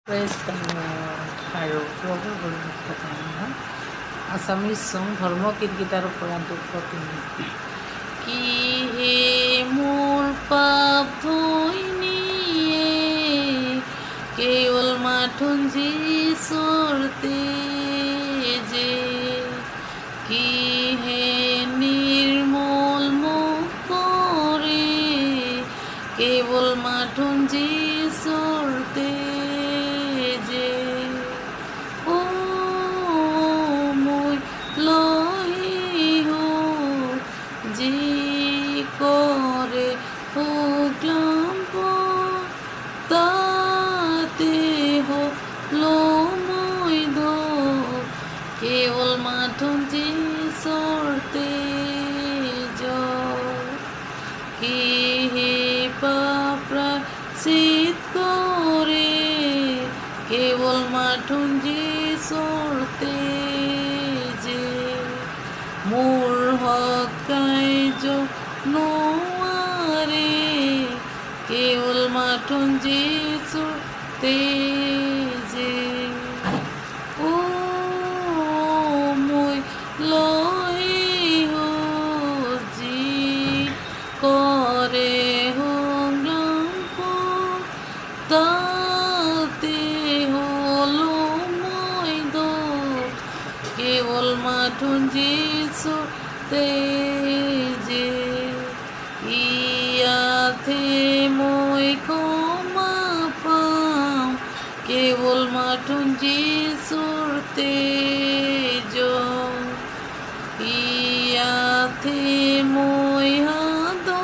Praise the Lord. আৰু প্ৰভু গুৰুত্বপূৰ্ণ আছামিজ চং ধৰ্ম গীতাৰ পৰা 203 কি হে মোৰ পাপ ধুই নিয়ে কেৱল মাথোন যিচুৰ তেজে কি হে নিৰ্মল মোক কৰে কেৱল মাথোন যিচুৰ তেজে करे क्लाम्प ताते हो लो मैद केवल माथोन যিচুৰ তেজ কি হে পাপ প্ৰায়শ্চিত কৰে কেৱল মাথোন যিচুৰ তেজে মোৰ হক কাৰ্য নোৱাৰে কেৱল মাথোন যিচুৰ তেজে মই লৈ যি কৰে সংগ্ৰাম তাতে হলো মইদ কেৱল মাথোন যিচুৰ তেজে ইয়াতে মই ক্ষমা পাম কেৱল মাথোন যিচুৰ তেজ ইয়াতে মই সাধু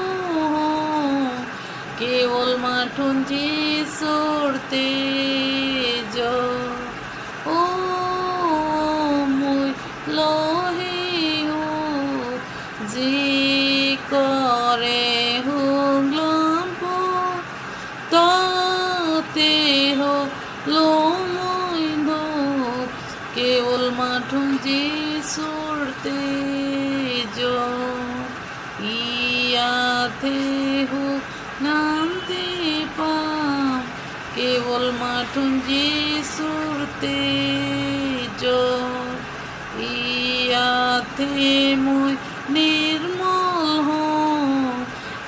কেৱল মাথোন যিচুৰ তেজ মই যি কৰে সংগ্ৰাম তাতে হলো মইদ কেৱল মাথোন যিচুৰ তেজ ইয়াতে শান্তি পাম কেৱল মাথোন যিচুৰ তেজ ইয়াতে মই নিৰ্মল হওঁ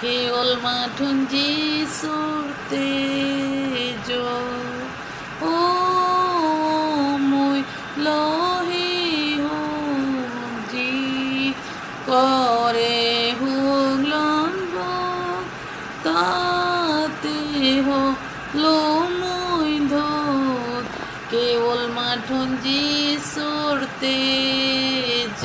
কেৱল মাথোন যিচুৰ তেজ মই লৈ যি কৰে সংগ্ৰাম তাতে হলো মইদ কেৱল মাথোন যিচুৰ তেজ